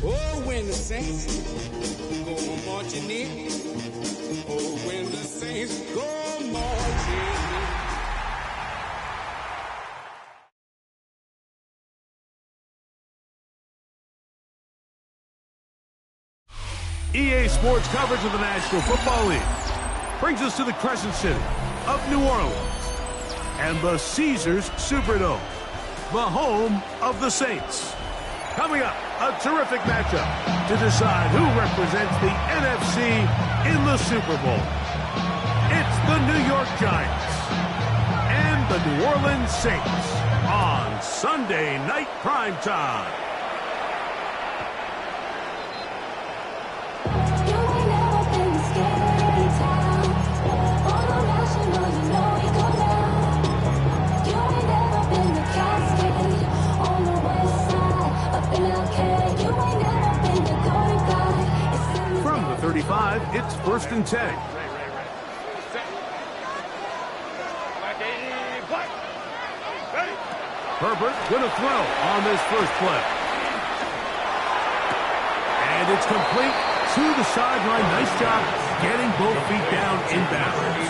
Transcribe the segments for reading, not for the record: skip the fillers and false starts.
Oh, when the saints go marching in. Oh, when the saints go marching in. EA Sports coverage of the National Football League brings us to the Crescent City of New Orleans and the Caesars Superdome, the home of the Saints. Coming up, a terrific matchup to decide who represents the NFC in the Super Bowl. It's the New York Giants and the New Orleans Saints on Sunday Night Primetime. From the 35, it's 1st and 10. Herbert with a throw on this first play. And it's complete to the sideline. Nice job getting both feet down in bounds.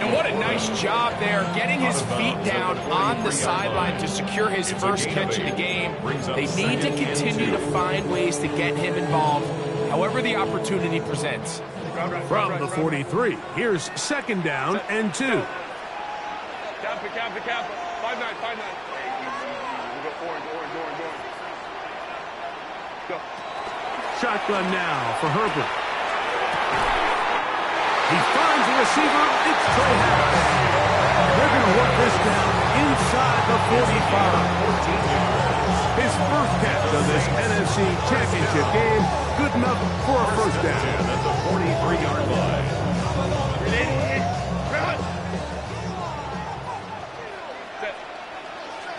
And what a nice job there, getting his feet down on the sideline to secure his first catch in the game. They need to continue to find ways to get him involved, however the opportunity presents. From the 43, here's 2nd down and 2. Cap it. 5-9. We'll go orange. Go. Shotgun now for Herbert. He finds a receiver. It's Trey Harris. They're going to work this down inside the 45. His first catch of this NFC Championship game. Good enough for a first down. At the 43-yard line.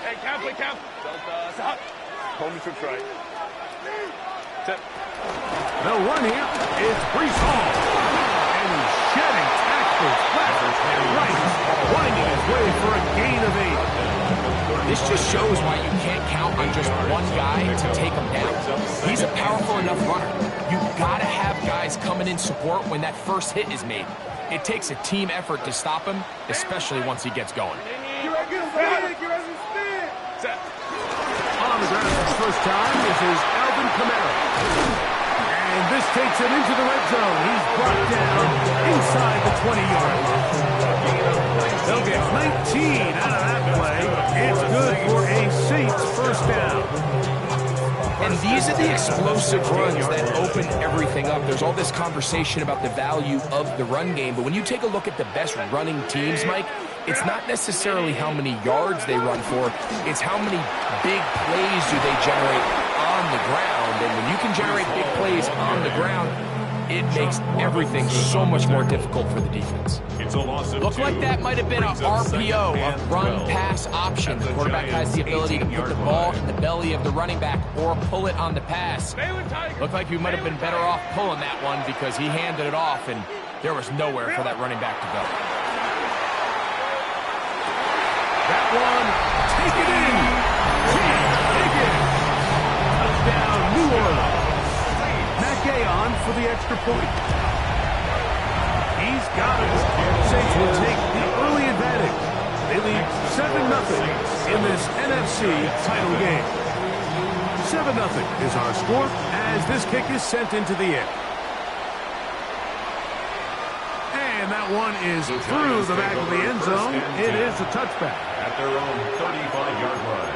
Hey, cap. Stop. Hold me to right. Set. The run here is Brees Hall. And he's shedding tackles, flappers, and rights, winding his way for a gain of 8. This just shows why you can't count on just one guy to take him down. He's a powerful enough runner. You've got to have guys coming in support when that first hit is made. It takes a team effort to stop him, especially once he gets going. On the ground for the first time, this is Alvin Kamara. And this takes him into the red zone. He's brought down inside the 20-yard line. They'll get 19 out of that play. It's good for a Saints first down. And these are the explosive runs that open everything up. There's all this conversation about the value of the run game, but when you take a look at the best running teams, Mike, it's not necessarily how many yards they run for, it's how many big plays do they generate on the ground. And when you can generate big plays on the ground, it makes everything so much more difficult for the defense. Looked like that might have been an RPO, a run-pass option. The quarterback has the ability to put the ball in the belly of the running back or pull it on the pass. Looked like he might have been better off pulling that one because he handed it off and there was nowhere for that running back to go. That one, take it in. Touchdown, New Orleans. Matt Gay stay on for the extra point. He's got it. Saints will take the early advantage. They lead 7-0 in this NFC title game. 7-0 is our score as this kick is sent into the air. And that one is through the back of the end zone. It is a touchback. At their own 35-yard line.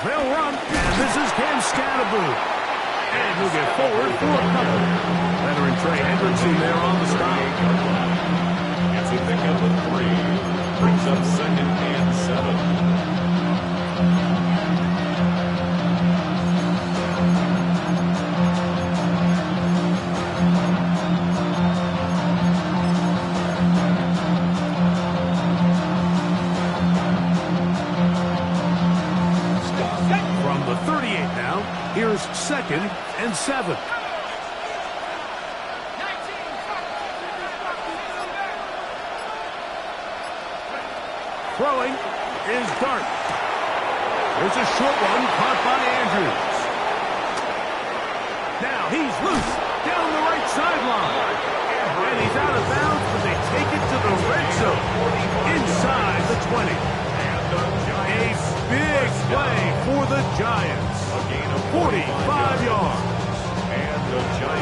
They'll run, and this is Cam Scatterboo. And he'll get forward for a couple. Veteran Trey Hendrickson there on the stop. It's a pickup of 3. Brings up 2nd and 7. From the 38 now, here's 2nd and 7. Throwing is Dart. There's a short one caught by Andrews. Now he's loose down the right sideline. And he's out of bounds, but they take it to the red zone inside the 20. A big play for the Giants. 45 yards.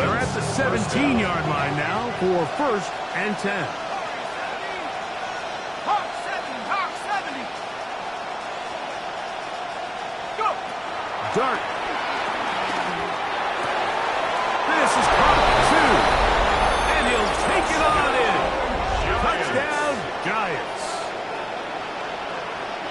They're at the 17-yard line now for 1st and 10. Dart. This is caught 2. And he'll take it on in. Touchdown, Giants.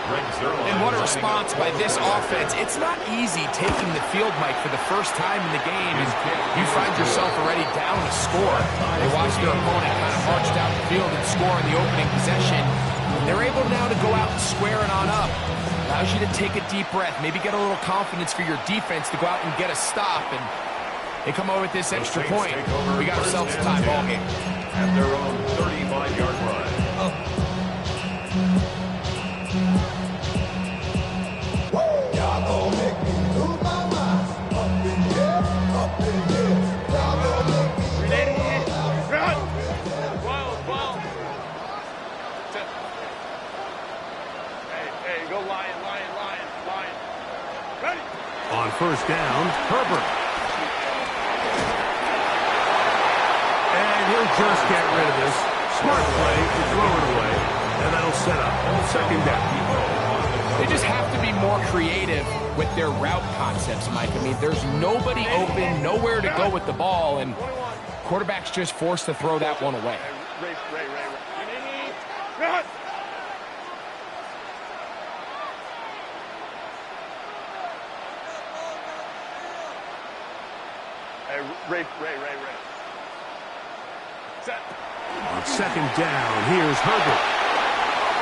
And what a response by this offense. It's not easy taking the field, Mike, for the first time in the game, and you find yourself already down a score. They watch their opponent kind of march down the field and score in the opening possession. They're able now to go out and square it on up. Allows you to take a deep breath, maybe get a little confidence for your defense to go out and get a stop, and they come over with this extra point. We got ourselves a tie ball game. At their own 35-yard line. On 1st down, Herbert. And he'll just get rid of this. Smart play to throw it away. And that'll set up 2nd down. They just have to be more creative with their route concepts, Mike. I mean, there's nobody open, nowhere to go with the ball, and quarterback's just forced to throw that one away. Ray. Set. On 2nd down, here's Herbert.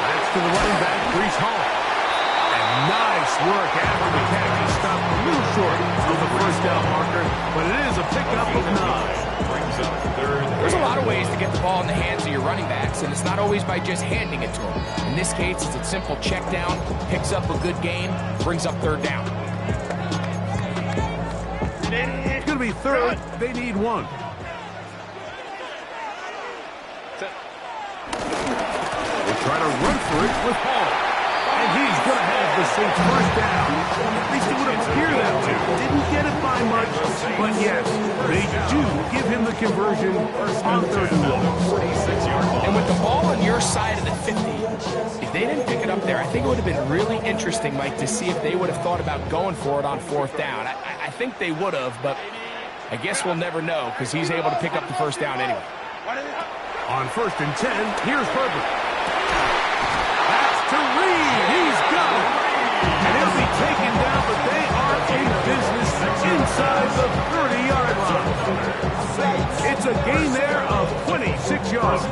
That's to the running back, Breece Hall. And nice work after the catch. He stopped a little short of the 1st down marker, but it is a pickup of 9. Brings up 3rd. There's a lot of ways to get the ball in the hands of your running backs, and it's not always by just handing it to them. In this case, it's a simple check down, picks up a good gain, brings up 3rd down. It's going to be 3rd. They need 1. They try to run for it with Hall. And he's going to have the Saints 1st down. At least it would appear that way. Didn't get it by much, but yes, they do give him the conversion on 3rd and long. And with the ball on your side of the 50, if they didn't pick it up there, I think it would have been really interesting, Mike, to see if they would have thought about going for it on 4th down. I think they would have, but I guess we'll never know because he's able to pick up the 1st down anyway. On 1st and 10, here's Herbert. That's to Reed. He's got it. And he'll be taken down, but they are in business inside the 30-yard line. It's a gain there of 26 yards.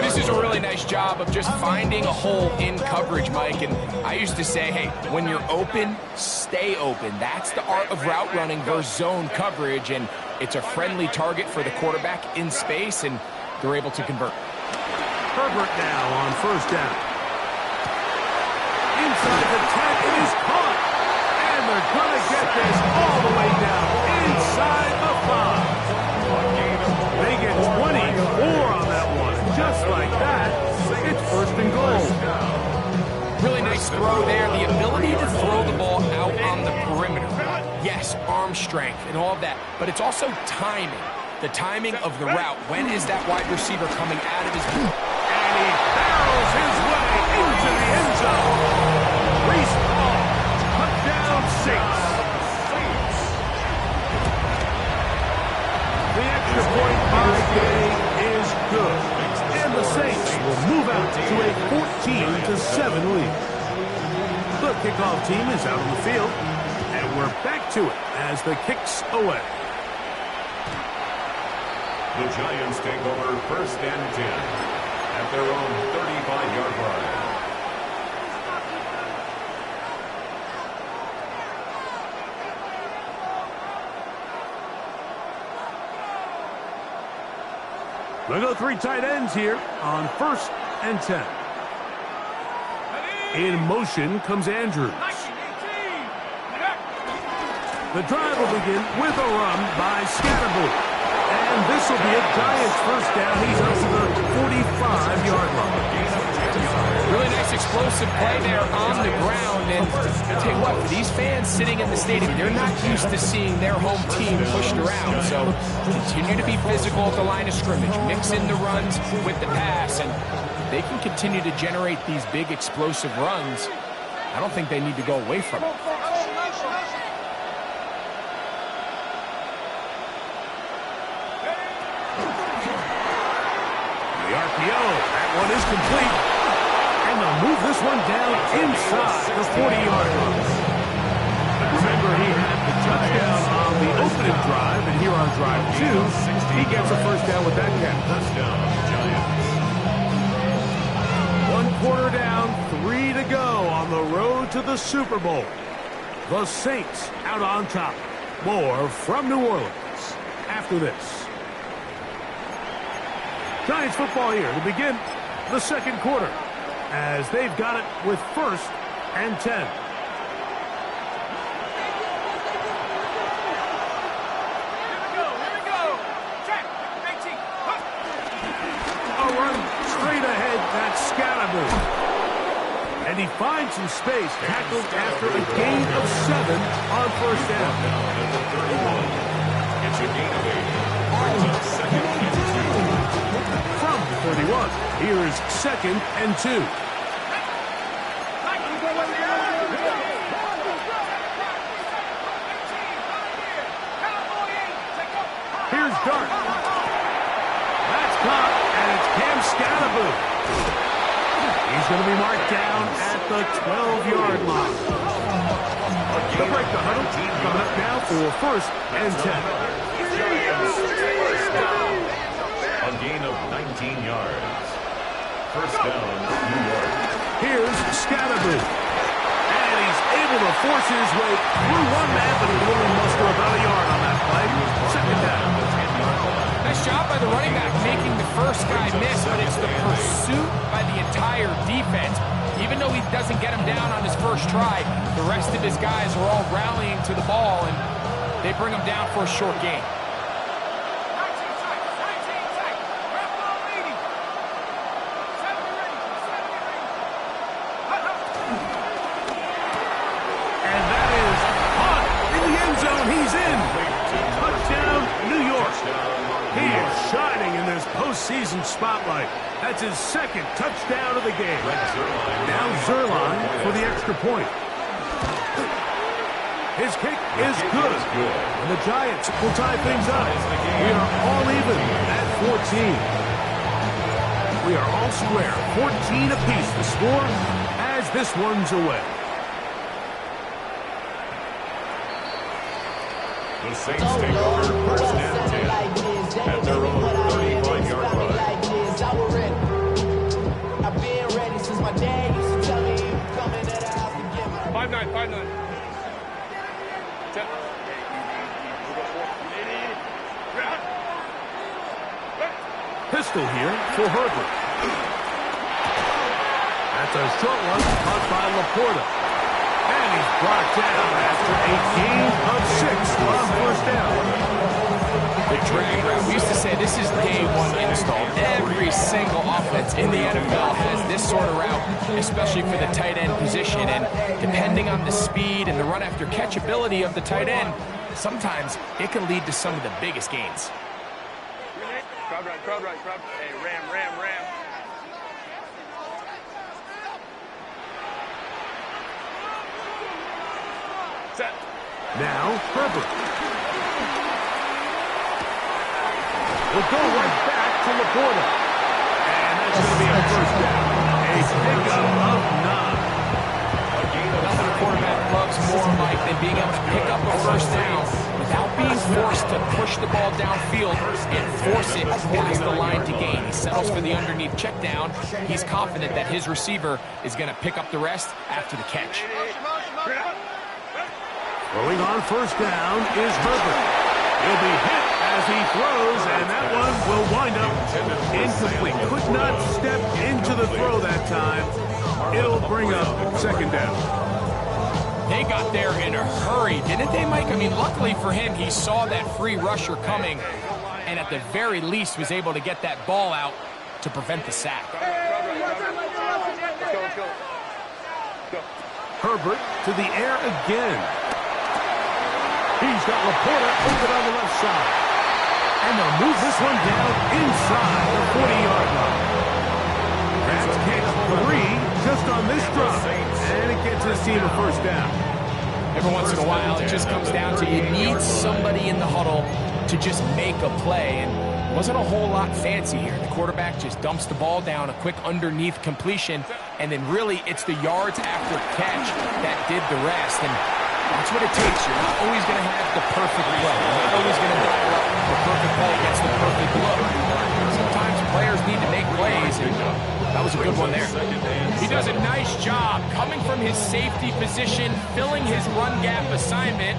This is a really nice job of just finding a hole in coverage, Mike. And I used to say, hey, when you're open, stay open. That's the art of route running versus zone coverage. And it's a friendly target for the quarterback in space, and they're able to convert. Herbert now on first down. Inside the 10, it is caught. And they're going to get this all the way down inside the 5. They get 24 on that one. Just like that, it's first and goal. Really nice throw there. The ability to throw the ball out on the perimeter. Yes, arm strength and all of that, but it's also timing. The timing of the route. When is that wide receiver coming out of his boot? And he barrels his way into the end zone. Reese Hall, touchdown 6. The extra point by Gay is good. And the Saints will move out to a 14-7 lead. The kickoff team is out on the field. And we're back to it as the kick's away. The Giants take over first and 10 at their own 35-yard line. We'll go 3 tight ends here on first and 10. In motion comes Andrews. The drive will begin with a run by Scatterboot. And this will be a Giants first down. He's up to the 45-yard line. Really nice explosive play there on the ground. And I'll tell you what, for these fans sitting in the stadium, they're not used to seeing their home team pushed around. So continue to be physical at the line of scrimmage. Mix in the runs with the pass. And they can continue to generate these big explosive runs. I don't think they need to go away from it. That one is complete. And they'll move this one down inside the 40-yard line. Remember, he had the touchdown on the opening drive, and here on drive 2, he gets a first down with that catch. Touchdown, Giants. 1 quarter down, 3 to go on the road to the Super Bowl. The Saints out on top. More from New Orleans after this. Giants football here to begin the second quarter as they've got it with first and 10. A run straight ahead, that's Scatterboot. And he finds some space, tackled after a gain of 7 on first down. It's a gain of 8. Brings up second and 2. From the 31, here is second and 2. Here's Dart. That's caught, and it's Cam Scatterboot. He's going to be marked down at the 12-yard line. To break the huddle, coming up now for first and 10. A gain of 19 yards. First down, New York. Here's Scatterboot. And he's able to force his way through one man, but he will only muster about a yard on that play. Second down. Nice job by the running back making the first guy miss, but it's the pursuit by the entire defense. Even though he doesn't get him down on his first try, the rest of his guys are all rallying to the ball, and they bring him down for a short gain. Postseason spotlight. That's his second touchdown of the game. Now Zerline for the extra point. His kick is good. And the Giants will tie things up. We are all even at 14. We are all square. 14 apiece the score as this one's away. The Saints take over first and 10 at their own 35-yard line. pistol here for Herbert. That's a short one caught by Laporta. And he's brought down after a gain of 6 on first down. The drag route. We used to say this is day one install. Every single offense in the NFL has this sort of route, especially for the tight end position. And depending on the speed and the run after catch ability of the tight end, sometimes it can lead to some of the biggest gains. Crowd right, crowd right, crowd. Hey, ram, ram, ram. Set. Now, Herbert. Will go right back to Laporta. And that's going to be a first down. A pickup of 9. Nothing a quarterback loves more, Mike, than being able to pick up a first down without being forced to push the ball downfield and force it past the line to gain. He settles for the underneath check down. He's confident that his receiver is going to pick up the rest after the catch. Throwing on first down is Herbert. He'll be hit as he throws, and that one will wind up incomplete. Could not step into the throw that time. It'll bring up second down. They got there in a hurry, didn't they, Mike? I mean, luckily for him, he saw that free rusher coming, and at the very least was able to get that ball out to prevent the sack. Herbert to the air again. He's got Laporta open on the left side. And they'll move this one down inside the 40-yard line. That's kick 3 just on this drive. And it gets his team a first down. Every once in a while, it just comes down to you need somebody in the huddle to just make a play. And it wasn't a whole lot fancy here. The quarterback just dumps the ball down, a quick underneath completion, and then really it's the yards after catch that did the rest. And that's what it takes. You're not always going to have the perfect play. You're not always going to dial up the perfect play against the perfect look. Sometimes players need to make plays, and that was a good one there. He does a nice job coming from his safety position, filling his run gap assignment,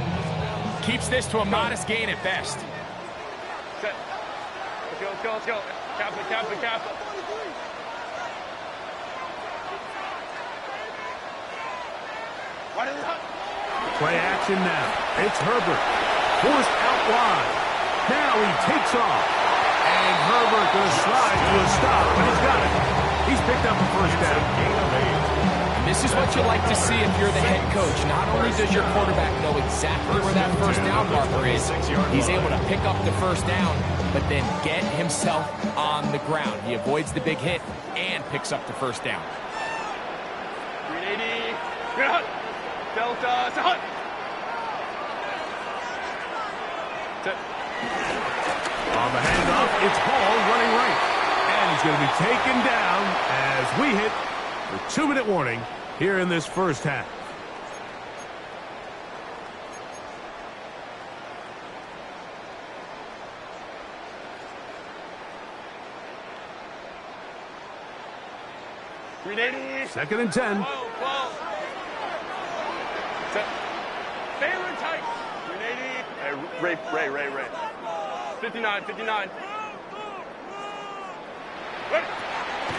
keeps this to a modest gain at best. Set. Let's go, let's go, let's go. Cap it, cap it, cap it. What is it? Play action now. It's Herbert. Forced out wide. Now he takes off. And Herbert going to slide to a stop, but he's got it. He's picked up a first down. This is what you like to see if you're the head coach. Not only does your quarterback know exactly where that first down marker is, he's able to pick up the first down, but then get himself on the ground. He avoids the big hit and picks up the first down. 380. Good. Delta. Set. On the handoff, it's Hall running right. And he's going to be taken down as we hit the 2-minute warning here in this first half. Second and 10. Whoa. Set. Favorite tight. 380. Hey, Ray. 59.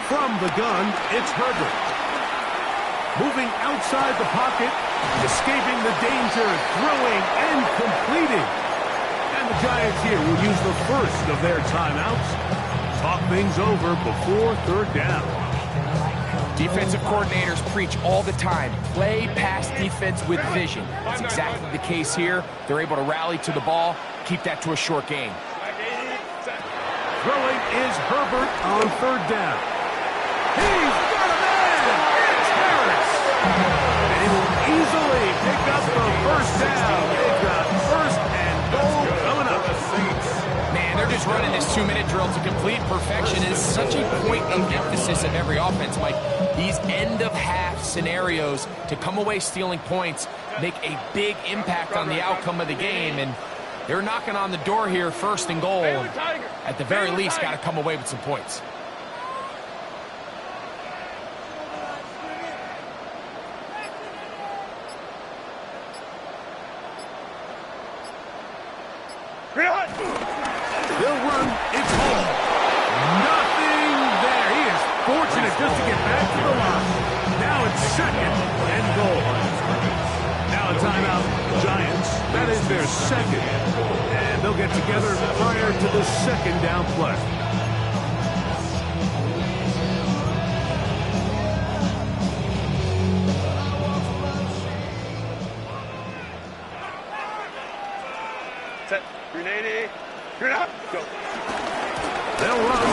From the gun, it's Herbert. Moving outside the pocket, escaping the danger, throwing and completing. And the Giants here will use the first of their timeouts. Talk things over before third down. Defensive coordinators preach all the time, play pass defense with vision. That's exactly the case here. They're able to rally to the ball, keep that to a short gain. Throwing is Herbert on third down. He's got a man! It's Harris! And he will easily pick up the first down. They've got first and goal coming up. Man, they're just running this 2-minute drill to complete perfection. It's such a point of emphasis of every offense, Mike. These end-of-half scenarios to come away stealing points make a big impact on the outcome of the game, and they're knocking on the door here, first and goal. At the very least, got to come away with some points. They'll run. It's home. Knocked just to get back to the line. Now it's second and goal. Now a timeout, Giants. That is their second. And they'll get together prior to the second down play. Set. 380. You're out. Go. They'll run.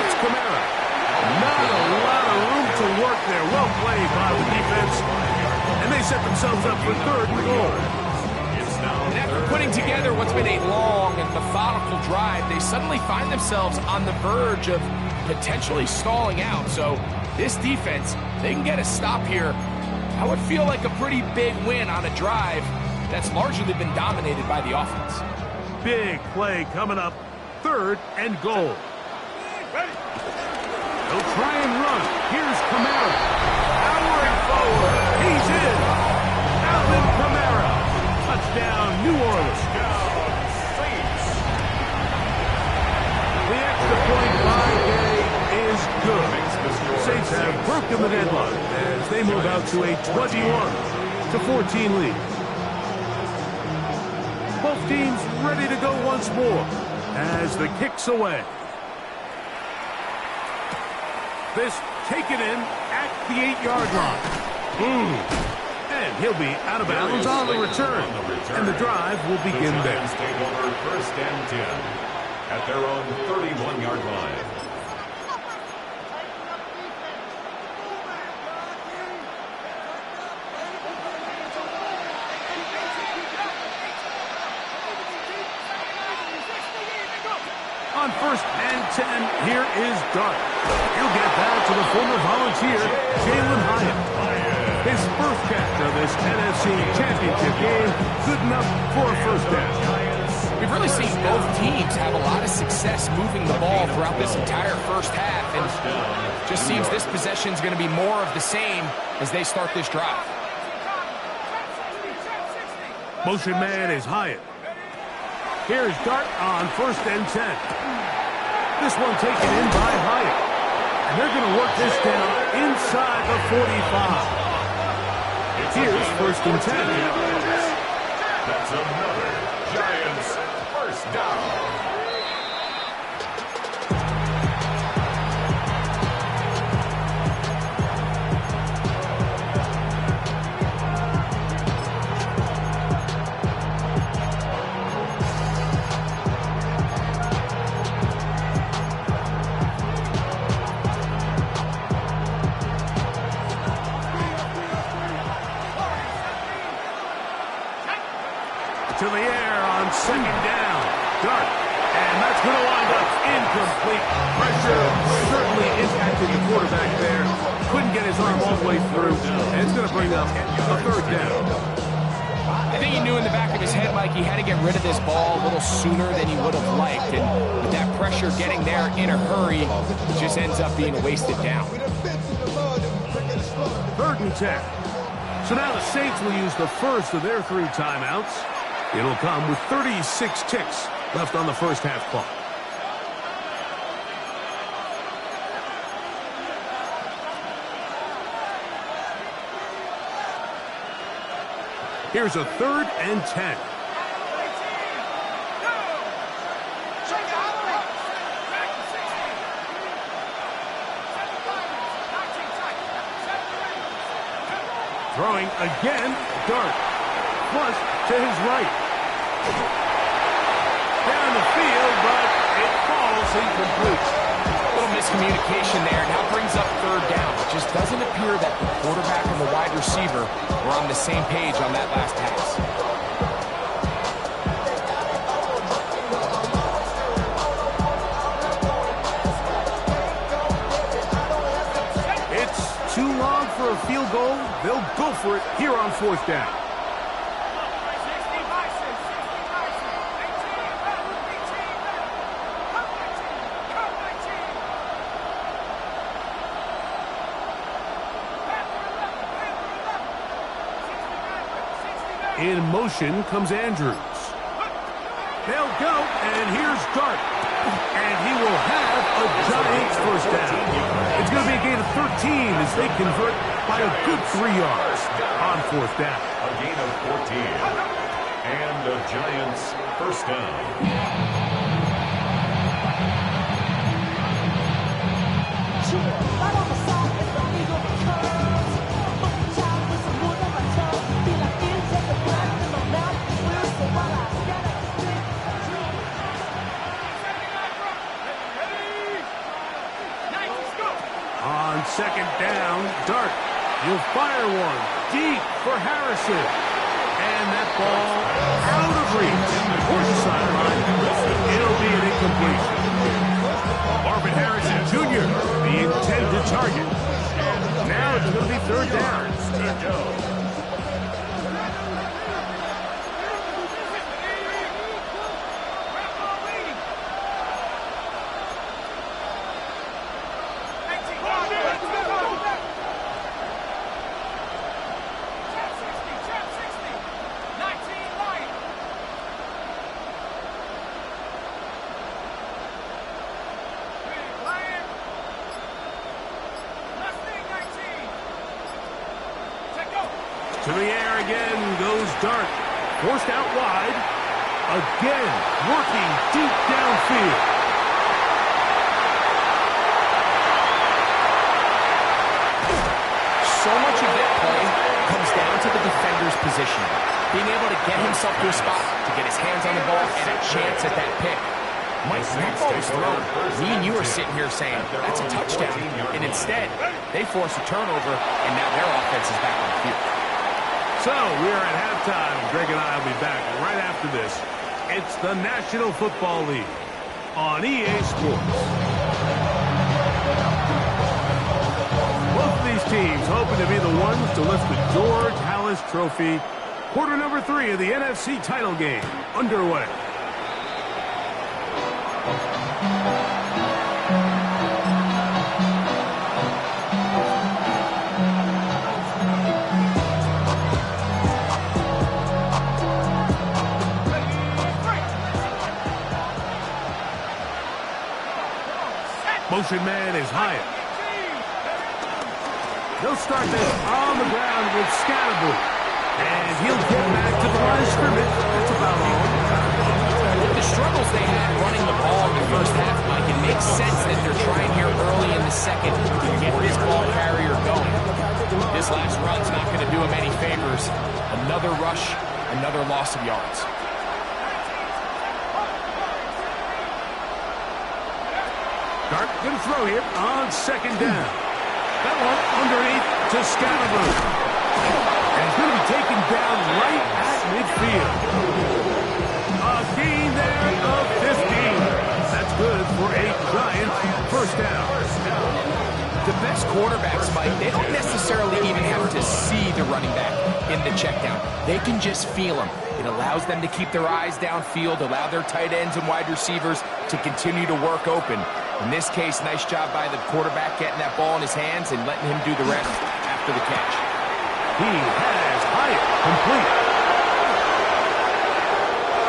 It's Kamara. Not a lot of room to work there. Well played by the defense. And they set themselves up for third and goal. And after putting together what's been a long and methodical drive, they suddenly find themselves on the verge of potentially stalling out. So this defense, they can get a stop here. I would feel like a pretty big win on a drive that's largely been dominated by the offense. Big play coming up. Third and goal. They'll try and run. Here's Kamara. Powering forward. He's in. Alvin Kamara. Touchdown, New Orleans. The extra point by Gay is good. Saints have broken the deadlock as they move out to a 21-14 lead. Both teams ready to go once more as the kick's away. This taken in at the 8-yard line. And he'll be out of bounds on the return. And the drive will begin there. Take over first and 10 at their own 31-yard line. On first and 10, here is Dart. He'll get back to the former Volunteer, Jalen Hyatt. His first catch of this NFC Championship game, good enough for a first down. We've really seen both teams have a lot of success moving the ball throughout this entire first half, and just seems this possession is going to be more of the same as they start this drive. Motion man is Hyatt. Here's Dart on first and 10. This one taken in by Hyatt. And they're going to work this down inside the 45. Here's first and 10. That's another Giants first down. To the air on second down. Dart. And that's going to wind up incomplete. Pressure certainly impacted the quarterback there. Couldn't get his arm all the way through. And it's going to bring up a third down. I think he knew in the back of his head, Mike, he had to get rid of this ball a little sooner than he would have liked. And with that pressure getting there in a hurry, it just ends up being a wasted down. Third and 10. So now the Saints will use the first of their 3 timeouts. It'll come with 36 ticks left on the first half clock. Here's a third and 10. Throwing again, Dart. Plus to his right. Down the field, but it falls incomplete. A little miscommunication there. Now brings up third down. It just doesn't appear that the quarterback and the wide receiver were on the same page on that last pass. It's too long for a field goal. They'll go for it here on fourth down. In motion comes Andrews. They'll go, and here's Dart. And he will have a Giants first down. It's going to be a gain of 13 as they convert by a good 3 yards on 4th down. A gain of 14. And the Giants first down. On 2nd down, Dart. He'll fire one deep for Harrison. And that ball out of reach. Towards the sideline. It'll be an incompletion. Marvin Harrison Jr., the intended target. Now it's going to be 3rd down. To the air again goes Dart. Forced out wide. Again, working deep downfield. So much of that play comes down to the defender's position. Being able to get himself to a spot, to get his hands on the ball, and a chance at that pick. Mike, that ball was thrown. Me and you are sitting here saying, that's a touchdown. And instead, they force a turnover, and now their offense is back on the field. So, we are at halftime. Greg and I will be back right after this. It's the National Football League on EA Sports. Both of these teams hoping to be the ones to lift the George Halas Trophy. Quarter number 3 of the NFC title game underway. Motion man is Hyatt. They'll start this on the ground with Scatterboot. And he'll get back to the line of scrimmage. That's about all. With the struggles they had running the ball in the first half, Mike, it makes sense that they're trying here early in the second to get this ball carrier going. This last run's not going to do him any favors. Another rush, another loss of yards. Dart going to throw here on 2nd down. That one underneath to Scatterboot. And he's going to be taken down right at midfield. A gain there of 15. That's good for a Giants first down. The best quarterbacks, Mike, they don't necessarily even have to see the running back in the check down. They can just feel him. It allows them to keep their eyes downfield, allow their tight ends and wide receivers to continue to work open. In this case, nice job by the quarterback getting that ball in his hands and letting him do the rest after the catch. He has Hyatt complete.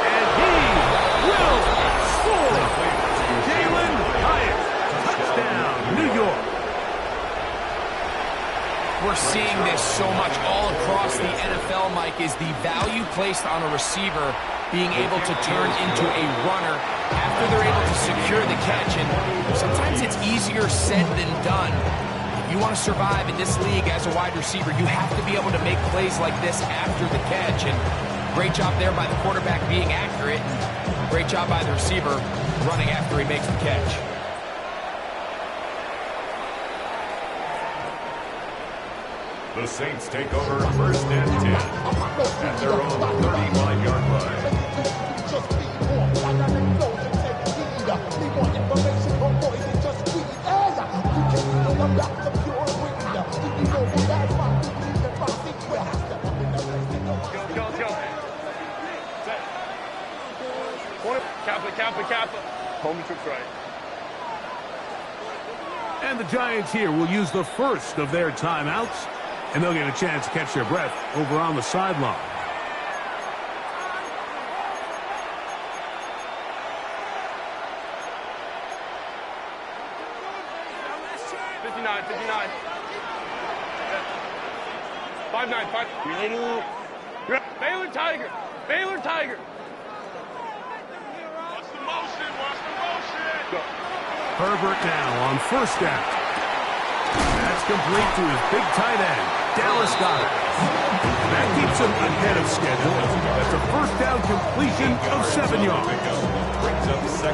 And he will score. Jalen Hyatt, touchdown, New York. We're seeing this so much all across the NFL, Mike, is the value placed on a receiver being able to turn into a runner after they're able to secure the catch. And sometimes it's easier said than done. If you want to survive in this league as a wide receiver, you have to be able to make plays like this after the catch. And great job there by the quarterback being accurate. And great job by the receiver running after he makes the catch. The Saints take over 1st and 10 at their own 35-yard line. Kappa. Home tricks right. And the Giants here will use the first of their timeouts. And they'll get a chance to catch their breath over on the sideline. 59, 59. 5-9, 5. Baylor Tiger. Baylor Tiger. Watch the motion. Watch the motion. Go. Herbert now on first down. That's complete to his big tight end, Dallas Goedert. That keeps him ahead of schedule. That's a first down completion of 7 yards.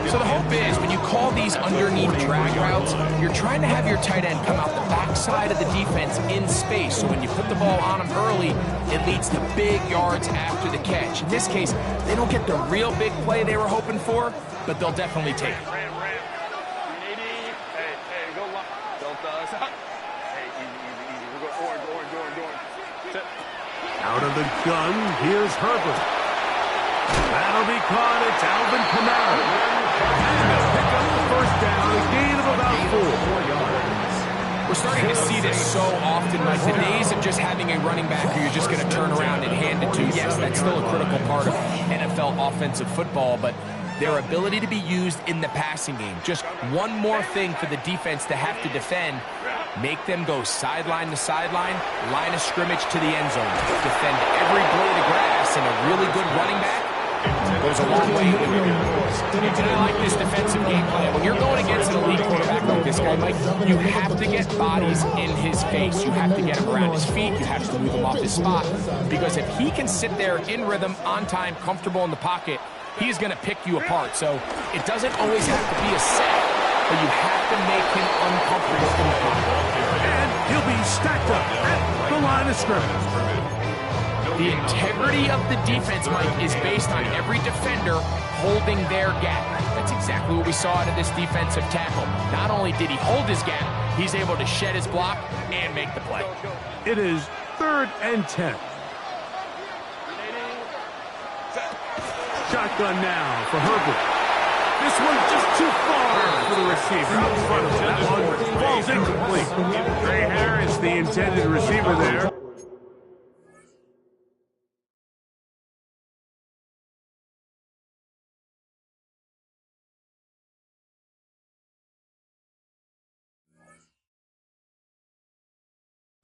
So the hope is when you call these underneath drag routes, you're trying to have your tight end come out the backside of the defense in space. So when you put the ball on him early, it leads to big yards after the catch. In this case, they don't get the real big play they were hoping for, but they'll definitely take it. Out of the gun, here's Herbert. That'll be caught. It's Alvin Kamara. And they'll pick up the first down, a gain of about 4 yards. We're starting to see this so often, like the days of just having a running back who you're just going to turn around and hand it to. Yes, that's still a critical part of NFL offensive football, but their ability to be used in the passing game. Just one more thing for the defense to have to defend. Make them go sideline to sideline, line of scrimmage to the end zone. Defend every blade of grass, and a really good running back goes a long way. And I like this defensive game plan. When you're going against an elite quarterback like this guy, Mike, you have to get bodies in his face. You have to get him around his feet. You have to move him off his spot. Because if he can sit there in rhythm, on time, comfortable in the pocket, he's going to pick you apart. So it doesn't always have to be a set, but you have to make him uncomfortable in the pocket. And he'll be stacked up at the line of scrimmage. The integrity of the defense, Mike, is based on every defender holding their gap. That's exactly what we saw out of this defensive tackle. Not only did he hold his gap, he's able to shed his block and make the play. It is 3rd and 10. Shotgun now for Herbert. This one's just too far for the receiver. Out in front of him. That one falls incomplete. Trey Harris, the intended receiver there.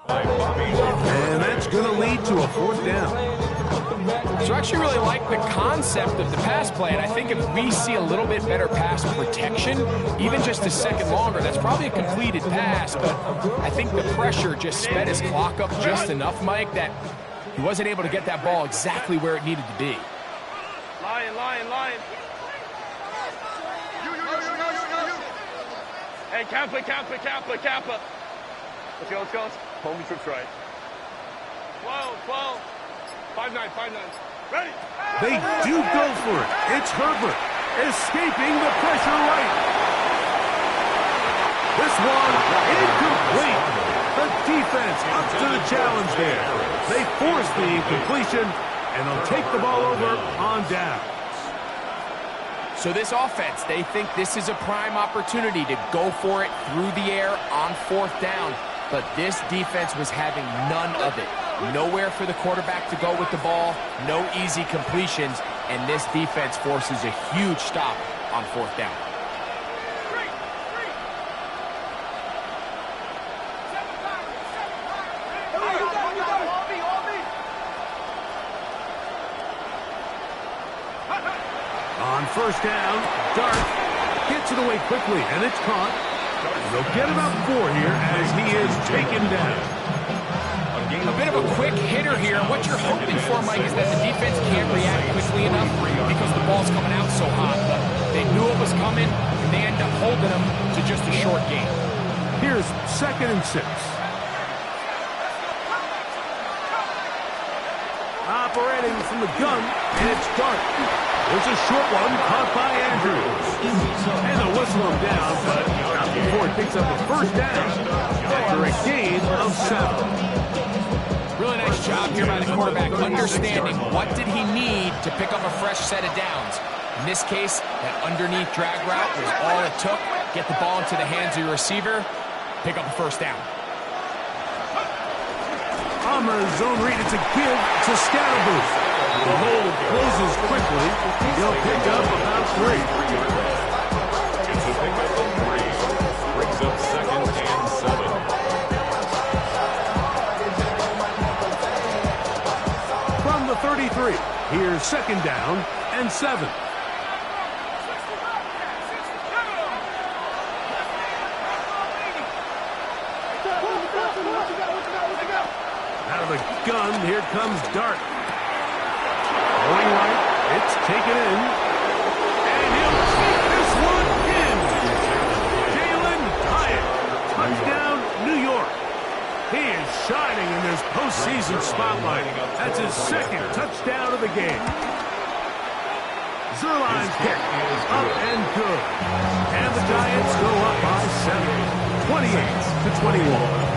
And that's going to lead to a 4th down. So I actually really like the concept of the pass play, and I think if we see a little bit better pass protection, even just a second longer, that's probably a completed pass, but I think the pressure just sped his clock up just enough, Mike, that he wasn't able to get that ball exactly where it needed to be. Lion. Hey, Kappa. Let's go. Home trips right. 12. 5-9. Ready? They do go for it. It's Herbert escaping the pressure right. This one incomplete. The defense up to the challenge there. They force the incompletion, and they'll take the ball over on downs. So this offense, they think this is a prime opportunity to go for it through the air on 4th down. But this defense was having none of it. Nowhere for the quarterback to go with the ball, no easy completions, and this defense forces a huge stop on 4th down. On 1st down, Dart gets it away quickly, and it's caught. They'll get about 4 here as he is taken down. A bit of a quick hitter here. What you're hoping for, Mike, is that the defense can't react quickly enough because the ball's coming out so hot. But they knew it was coming, and they end up holding them to just a short gain. Here's 2nd and 6. Operating from the gun, and it's Dart. There's a short one caught by Andrews. And they'll whistle him down, but not before he picks up the 1st down after a gain of 7. Really nice job here by the quarterback, understanding what did he need to pick up a fresh set of downs. In this case, that underneath drag route was all it took. Get the ball into the hands of your receiver, pick up a 1st down. On the zone read, it's a give to Scatterbooth. The hole closes quickly. He'll pick up about 3. It's a pickup of 3. Brings up 2nd and 7. Here's 2nd down and 7. Out of the gun, here comes Dart. Going right, it's taken in. And he'll take this one in. Jalen Hyatt, touchdown, New York. He is shining in this postseason spotlight. That's his 2nd touchdown of the game. Zerline's kick is up and good. And the Giants go up by 7, 28-21.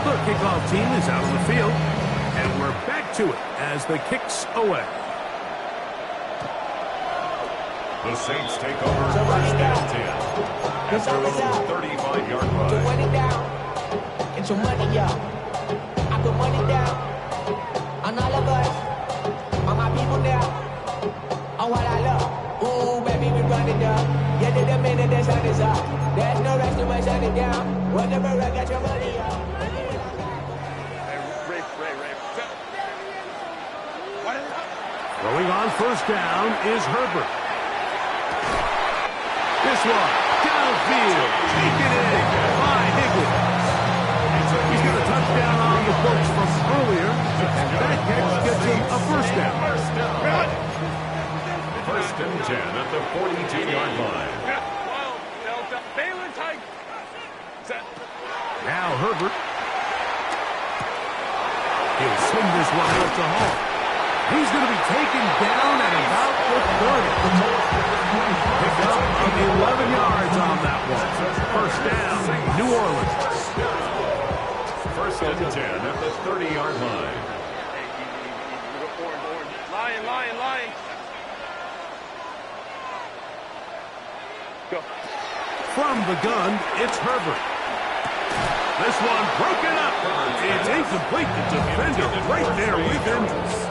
The kickoff team is out on the field, and we're back to it as the kick's away. The Saints take over 1st and 10 at their own 35-yard line. Get money down. Get your money, y'all. I put money down on all of us, on my people now, on what I love. Ooh, baby, we run it down. Yeah, the minute the sun is up. There's no rush to my shut it down. Whatever, I got your money, y'all. Going on 1st down is Herbert. This one, downfield, taken in by Higgins. He's got a touchdown on the books from earlier, and that catch gets him a 1st down. 1st and 10 at the 42-yard line. Now Herbert. He'll swing this one out to Hall. He's going to be taken down at about the 30. Pick up of 11 yards on that one. 1st down, New Orleans. 1st and 10 at the 30-yard line. Lion. Go. From the gun, it's Herbert. This one broken up. It's incomplete. The defender right there with him.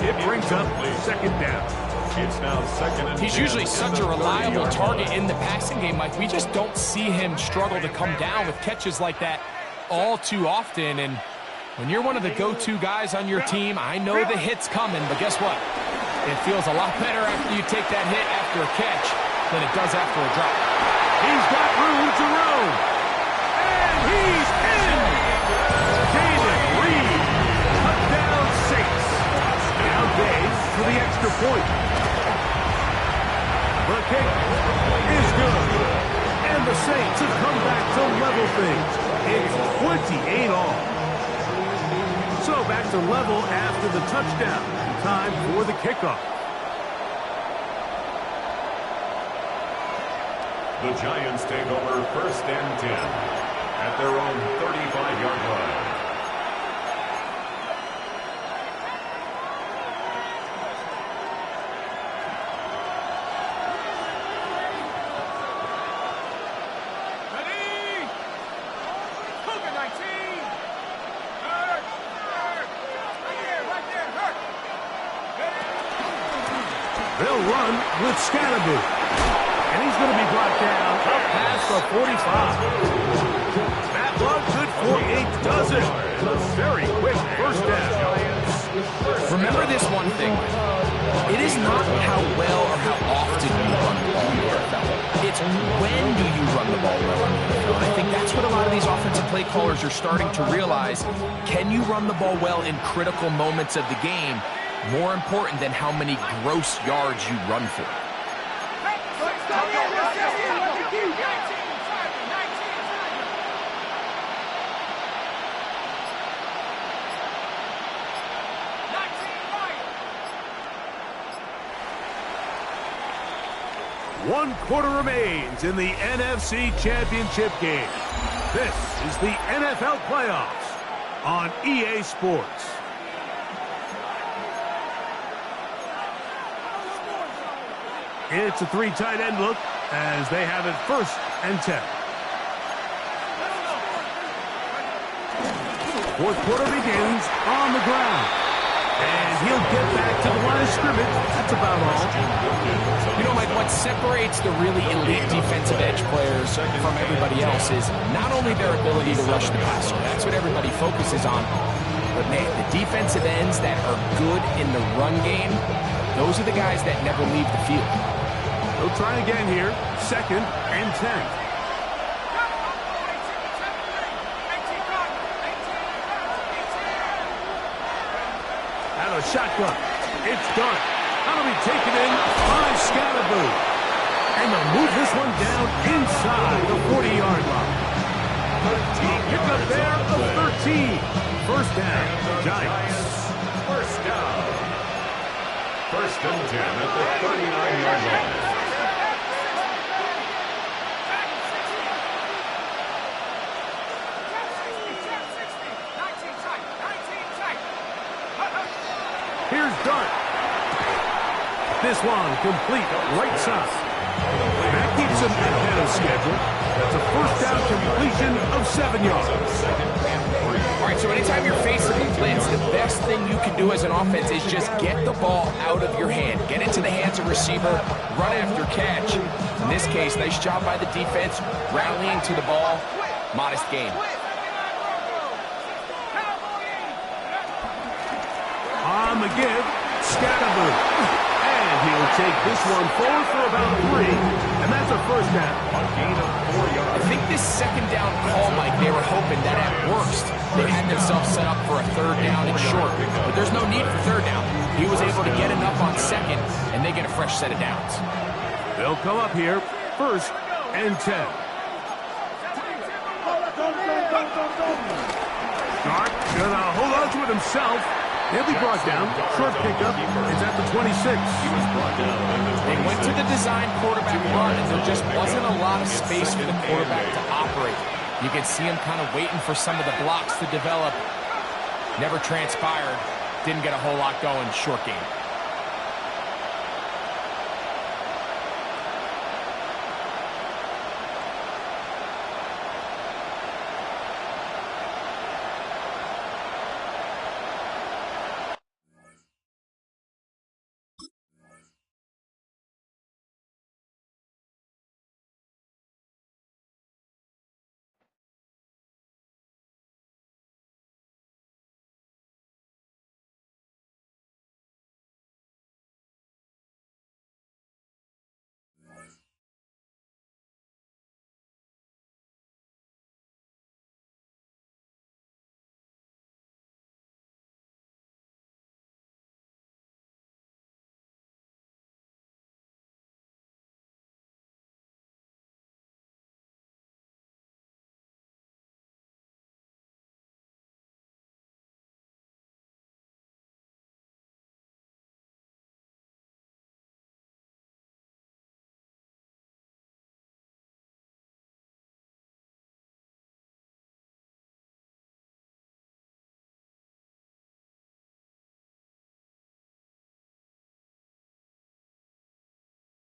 It brings up 2nd down. It's now 2nd and 10. He's usually such a reliable target in the passing game, Mike. We just don't see him struggle to come down with catches like that all too often. And when you're one of the go-to guys on your team, I know the hit's coming, but guess what? It feels a lot better after you take that hit after a catch than it does after a drop. He's got room to roam. And he's in. David Reed. Touchdown Saints. Now Dave for the extra point. The kick is good. And the Saints have come back to level things. It's 28 all. So back to level after the touchdown. Time for the kickoff. The Giants take over 1st and 10 at their own 35-yard line. Ready? Cougar 19. Hurt. Right there. Hurt. They'll run with Scatterboo. And he's going to be brought down up past the 45. That looks good for a dozen. A very quick 1st down. Remember this one thing. It is not how well or how often you run the ball in the NFL. It's when do you run the ball well in the NFL. And I think that's what a lot of these offensive play callers are starting to realize. Can you run the ball well in critical moments of the game? More important than how many gross yards you run for. One quarter remains in the NFC Championship game. This is the NFL Playoffs on EA Sports. It's a 3 tight end look as they have it 1st and 10. 4th quarter begins on the ground. And he'll get back to the line of scrimmage. That's about all. You know, Mike, what separates the really elite defensive edge players from everybody else is not only their ability to rush the passer. That's what everybody focuses on. But, man, the defensive ends that are good in the run game, Those are the guys that never leave the field. They'll try again here. 2nd and 10. Out of shotgun. It's done. That'll be taken in by Scatterboo. And they'll move this one down inside the 40-yard line. Pick up there of 13. First down, Giants. First down. 1st and 10 at the 39-yard line. Here's Dart. This one complete right side. That keeps him ahead of schedule. That's a first down completion of 7 yards. All right, so anytime you're facing the blitz, the best thing you can do as an offense is just get the ball out of your hand. Get into the hands of receiver, run after catch. In this case, nice job by the defense, rallying to the ball. Modest gain. On the give, Scatterboo. And he'll take this one forward for about 3. And that's a first down. A gain of 4 yards. I think this 2nd down call, Mike, they were hoping that at worst they had themselves set up for a 3rd down and short. But there's no need for 3rd down. He was able to get enough on 2nd, and they get a fresh set of downs. They'll come up here, 1st and 10. Dart gonna hold on to it himself. He'll be brought down. Short pickup is at the 26. They went to the design quarterback run, and there just wasn't a lot of space for the quarterback to operate. You can see him kind of waiting for some of the blocks to develop. Never transpired. Didn't get a whole lot going. Short game.